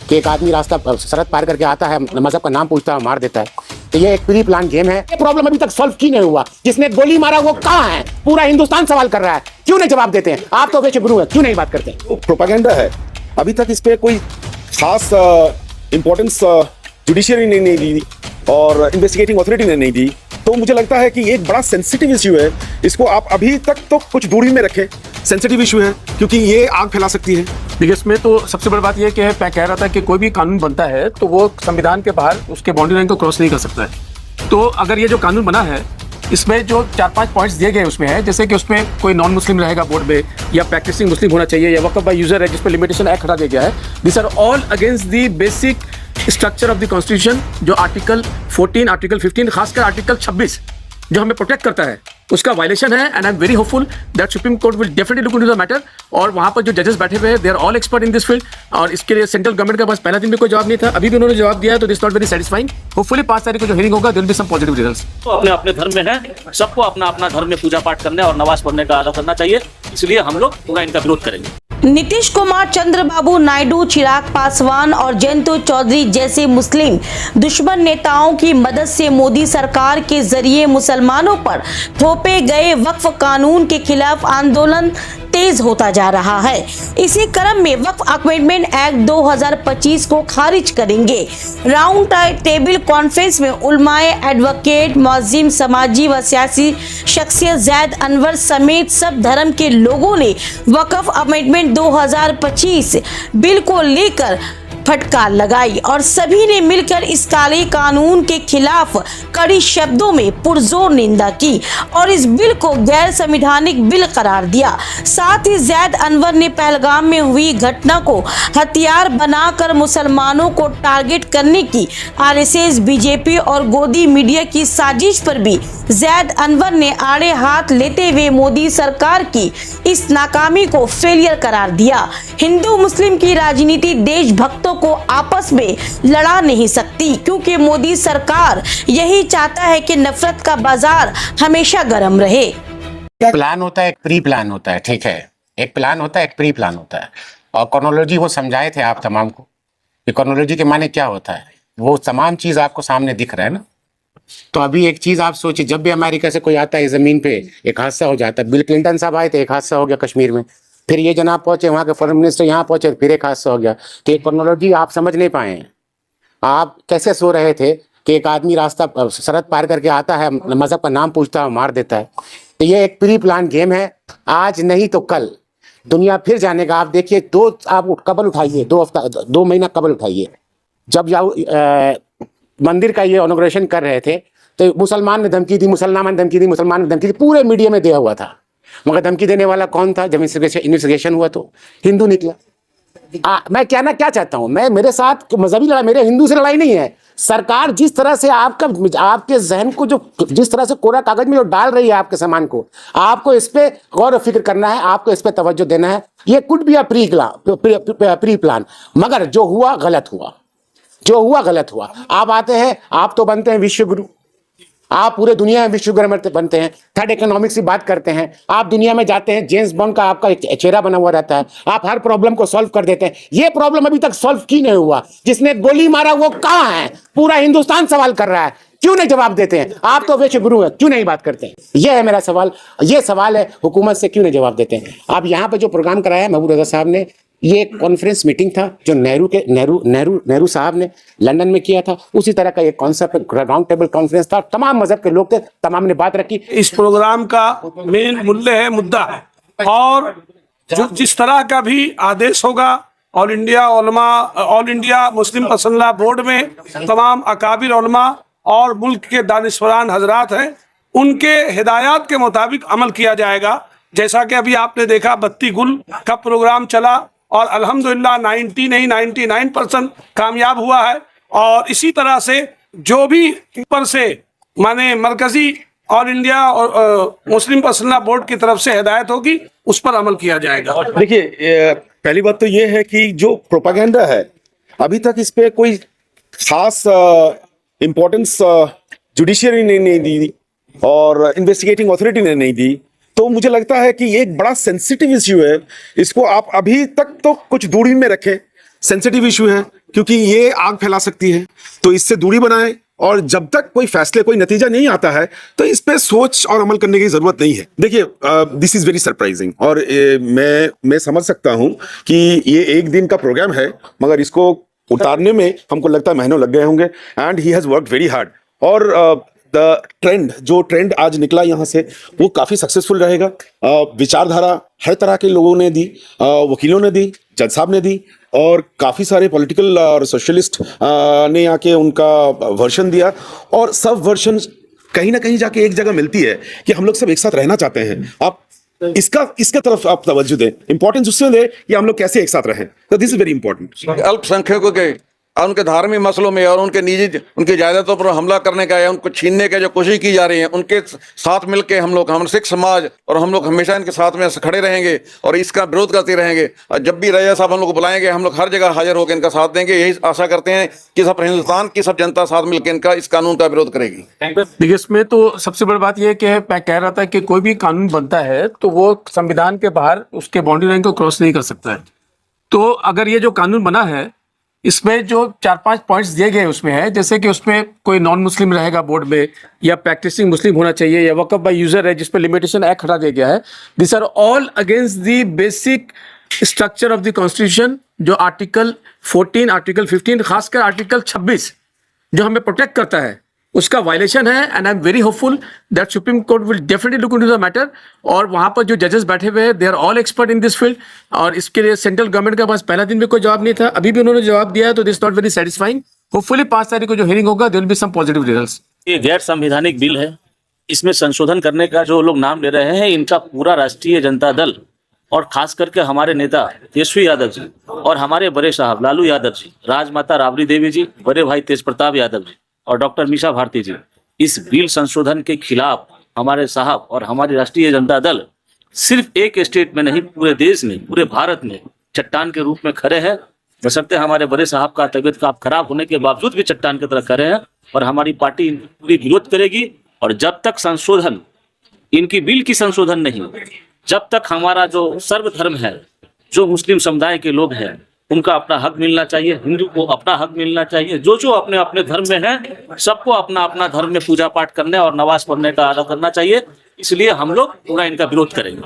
कि एक आदमी रास्ता सरहद पार करके आता है, मजहब का नाम पूछता है, मार देता है। तो ये एक प्री प्लान गेम है। ये प्रॉब्लम अभी तक सॉल्व क्यों नहीं हुआ? जिसने गोली मारा वो कहाँ है? पूरा हिंदुस्तान सवाल कर रहा है, क्यों नहीं जवाब देते हैं? आप तो वैसे गुरु है, क्यों नहीं बात करते? प्रोपेगेंडा है, अभी तक इस पे कोई खास इंपॉर्टेंस जुडिशियरी ने नहीं दी और इन्वेस्टिगेटिंग अथॉरिटी ने नहीं दी। तो मुझे लगता है कि एक बड़ा सेंसिटिव इश्यू है, इसको आप अभी तक तो कुछ दूरी में रखें। सेंसिटिव इश्यू है क्योंकि ये आग फैला सकती है। देखिए, इसमें तो सबसे बड़ी बात यह है कि मैं कह रहा था कि कोई भी कानून बनता है तो वो संविधान के बाहर उसके बाउंड्री लाइन को क्रॉस नहीं कर सकता है। तो अगर ये जो कानून बना है इसमें जो 4-5 पॉइंट्स दिए गए उसमें है, जैसे कि उसमें कोई नॉन मुस्लिम रहेगा बोर्ड में, या प्रैक्टिसिंग मुस्लिम होना चाहिए, या वक्फ बाय यूजर है जिस पर लिमिटेशन एक्ट हटा दिया गया है। This are all against the basic structure of the constitution, जो आर्टिकल 14, आर्टिकल 15, खासकर आर्टिकल 26 जो हमें प्रोटेक्ट करता है, उसका वायलेशन है। And I am very hopeful that Supreme Court will definitely look into the matter. और वहाँ पर जो जजेस बैठे हुए हैं, they are all expert in this field. और इसके लिए सेंट्रल गवर्नमेंट के पास पहला दिन भी कोई जवाब नहीं था, अभी भी उन्होंने जवाब दिया है, तो this not very satisfying. Hopefully 5 तारीख को जो हियरिंग होगा, there will be some positive results. तो अपने अपने धर्म में है, सबको अपना अपना धर्म में पूजा पाठ करने और नमाज पढ़ने का आदत करना चाहिए, इसलिए हम लोग पूरा इनका विरोध करेंगे। नीतीश कुमार, चंद्रबाबू नायडू, चिराग पासवान और जयंत चौधरी जैसे मुस्लिम दुश्मन नेताओं की मदद से मोदी सरकार के जरिए मुसलमानों पर थोपे गए वक्फ कानून के खिलाफ आंदोलन तेज होता जा रहा है। इसी क्रम में वक्फ अमेंडमेंट एक्ट 2025 को खारिज करेंगे। राउंड टेबल कॉन्फ्रेंस में उलमाए, एडवोकेट, मुअज्जिम, समाजी व सियासी शख्सियत जैद अनवर समेत सब धर्म के लोगों ने वक्फ अमेंडमेंट 2025 बिल को लेकर फटकार लगाई और सभी ने मिलकर इस काले कानून के खिलाफ कड़ी शब्दों में पुरजोर निंदा की और इस बिल को गैर संवैधानिक बिल करार दिया। साथ ही जैद अनवर ने पहलगाम में हुई घटना को हथियार बनाकर मुसलमानों को टारगेट करने की आरएसएस, बीजेपी और गोदी मीडिया की साजिश पर भी जैद अनवर ने आड़े हाथ लेते हुए मोदी सरकार की इस नाकामी को फेलियर करार दिया। हिंदू मुस्लिम की राजनीति देशभक्तों को आपस में लड़ा नहीं सकती, क्योंकि मोदी सरकार यही चाहता है कि नफरत का बाजार हमेशा गर्म रहे। प्लान होता है, एक प्री प्लान होता है, ठीक है। एक प्लान होता है, एक प्री प्लान होता है। और क्रोनोलॉजी वो समझाए थे आप तमाम को कि क्रोनोलॉजी के माने क्या होता है। वो तमाम चीज आपको सामने दिख रहा है ना। तो अभी एक चीज आप सोचिए, जब भी अमेरिका से कोई आता है जमीन पे एक हादसा हो जाता है। बिल क्लिंटन साहब आए थे, एक हादसा हो गया कश्मीर में। फिर ये जनाब पहुंचे, वहां के फॉरेन मिनिस्टर यहाँ पहुंचे, फिर एक हादसा हो गया। तो एक क्रोनोलॉजी आप समझ नहीं पाए हैं। आप कैसे सो रहे थे कि एक आदमी रास्ता सरहद पार करके आता है, मजहब का नाम पूछता है, मार देता है। तो ये एक प्री प्लान गेम है। आज नहीं तो कल दुनिया फिर जानेगा। आप देखिए, आप कबल उठाइए, 2 महीना कबल उठाइए। जब मंदिर का ये इनॉग्रेशन कर रहे थे तो मुसलमान ने धमकी दी, मुसलमान ने धमकी दी, मुसलमान ने धमकी दी, पूरे मीडिया में दिया हुआ था। मगर धमकी देने वाला कौन था? जब इन्वेस्टिगेशन हुआ तो हिंदू निकला। मैं कहना क्या चाहता हूं, मैं मेरे साथ मजहबी लड़ाई, मेरे हिंदू से लड़ाई नहीं है। सरकार जिस तरह से आपके जहन को जो जिस तरह से कोरा कागज में जो डाल रही है आपके सामान को, आपको इस पे गौर फिक्र करना है, आपको इस पे तवज्जो देना है। ये could be a pre plan, मगर जो हुआ गलत हुआ, जो हुआ गलत हुआ। आप आते हैं, आप तो बनते हैं विश्व गुरु, आप पूरे दुनिया में विश्व गुरु बनते हैं, थर्ड इकोनॉमिक्स की बात करते हैं। आप दुनिया में जाते हैं, जेम्स बॉन्ड का आपका एक चेहरा बना हुआ रहता है, आप हर प्रॉब्लम को सॉल्व कर देते हैं। ये प्रॉब्लम अभी तक सॉल्व क्यों नहीं हुआ? जिसने गोली मारा वो कहाँ है? पूरा हिंदुस्तान सवाल कर रहा है, क्यों नहीं जवाब देते हैं? आप तो वैसे गुरु हैं, क्यों नहीं बात करते हैं? यह है मेरा सवाल। ये सवाल है हुकूमत से, क्यों नहीं जवाब देते हैं? आप यहाँ पे जो प्रोग्राम कराया है महबूब रजा साहब ने, ये एक कॉन्फ्रेंस मीटिंग था जो नेहरू साहब ने लंदन में किया था। उसी तरह का एक कॉन्सेप्ट राउंड टेबल कॉन्फ्रेंस था, तमाम मजहब के लोग थे, तमाम ने बात रखी। इस प्रोग्राम का मेन मुद्दा है, और जो जिस तरह का भी आदेश होगा all India Muslim personal board में तमाम अकाबिर उलमा और मुल्क के दानिशवरान हजरात हैं, उनके हिदायत के मुताबिक अमल किया जाएगा। जैसा कि अभी आपने देखा बत्ती गुल का प्रोग्राम चला और अल्हम्दुलिल्लाह 99% कामयाब हुआ है। और इसी तरह से जो भी ऊपर से माने मरकजी ऑल इंडिया और मुस्लिम पर्सनल बोर्ड की तरफ से हिदायत होगी, उस पर अमल किया जाएगा। देखिए, पहली बात तो ये है कि जो प्रोपेगेंडा है, अभी तक इस पे कोई खास इंपॉर्टेंस जुडिशियरी ने नहीं दी और इन्वेस्टिगेटिंग अथॉरिटी ने नहीं दी। तो मुझे लगता है कि ये एक बड़ा सेंसिटिव इश्यू है, इसको आप अभी तक तो कुछ दूरी में रखें। सेंसिटिव इशू है क्योंकि ये आग फैला सकती है, तो इससे दूरी बनाएं। और जब तक कोई फैसले, कोई नतीजा नहीं आता है, तो इस पे सोच और अमल करने की जरूरत नहीं है। देखिए, दिस इज वेरी सरप्राइजिंग, और मैं समझ सकता हूं कि ये एक दिन का प्रोग्राम है, मगर इसको उतारने में हमको लगता है महीनों लग गए होंगे। And he has worked very hard. और जो ट्रेंड आज निकला यहाँ से, वो काफी सक्सेसफुल रहेगा। विचारधारा हर तरह के लोगों ने दी, वकीलों ने दी, जज साहब ने दी, और काफी सारे पॉलिटिकल और सोशलिस्ट ने आके उनका वर्शन दिया। और सब वर्शन कहीं ना कहीं जाके एक जगह मिलती है कि हम लोग सब एक साथ रहना चाहते हैं। आप इसका तरफ आप तवज्जो दें, इंपॉर्टेंस उसमें दें कि हम लोग कैसे एक साथ रहें। तो दिस इज वेरी इंपॉर्टेंट। अल्पसंख्यकों के और उनके धार्मिक मसलों में और उनके निजी, उनकी जायदादों पर हमला करने का या उनको छीनने की जो कोशिश की जा रही है, उनके साथ मिलकर हम सिख समाज और हम लोग हमेशा इनके साथ में खड़े रहेंगे और इसका विरोध करते रहेंगे। और जब भी रजा साहब हम लोग को बुलाएंगे, हम लोग हर जगह हाजिर होकर इनका साथ देंगे। यही आशा करते हैं कि सब हिंदुस्तान की सब जनता साथ मिलकर इनका इस कानून का विरोध करेगी। देखिए, इसमें तो सबसे बड़ी बात यह है कि मैं कह रहा था कि कोई भी कानून बनता है तो वो संविधान के बाहर उसके बाउंड्री लाइन को क्रॉस नहीं कर सकता है। तो अगर ये जो कानून बना है, इसमें जो 4-5 पॉइंट्स दिए गए उसमें है, जैसे कि उसमें कोई नॉन मुस्लिम रहेगा बोर्ड में, या प्रैक्टिसिंग मुस्लिम होना चाहिए, या वक़्फ़ बाय यूजर है जिस पर लिमिटेशन एक्ट हटा दिया गया है। This are all against the basic structure of the constitution, जो आर्टिकल 14, आर्टिकल 15, खासकर आर्टिकल 26 जो हमें प्रोटेक्ट करता है, उसका वायलेशन है। And I am very hopeful that Supreme Court will definitely look into the matter. और वहाँ पर जो जजेस बैठे हुए हैं, they are all expert in this field. और इसके लिए सेंट्रल गवर्नमेंट के पास पहला दिन भी कोई जवाब नहीं था, अभी भी उन्होंने जवाब दिया है, तो this not very satisfying. Hopefully 5 तारीख को जो हियरिंग होगा, there will be some positive results. ये गैर संवैधानिक बिल है, इसमें संशोधन करने का जो लोग नाम ले रहे हैं, इनका पूरा राष्ट्रीय जनता दल और खास करके हमारे नेता तेजस्वी यादव जी और हमारे बड़े साहब लालू यादव जी, राजमाता राबड़ी देवी जी, बड़े भाई तेज प्रताप यादव जी और डॉक्टर मीसा भारती जी, इस बिल संशोधन के खिलाफ हमारे साहब और हमारी राष्ट्रीय जनता दल सिर्फ एक स्टेट में नहीं, पूरे देश में, पूरे भारत में चट्टान के रूप में खड़े हैं। बशर्ते हमारे बड़े साहब का तबीयत खराब होने के बावजूद भी चट्टान की तरह खड़े हैं, और हमारी पार्टी पूरी विरोध करेगी। और जब तक संशोधन, इनकी बिल की संशोधन नहीं, जब तक हमारा जो सर्वधर्म है, जो मुस्लिम समुदाय के लोग हैं, उनका अपना हक मिलना चाहिए, हिंदू को अपना हक मिलना चाहिए, जो जो अपने अपने धर्म में है, सबको अपना अपना धर्म में पूजा पाठ करने और नमाज पढ़ने का अदा करना चाहिए। इसलिए हम लोग पूरा इनका विरोध करेंगे।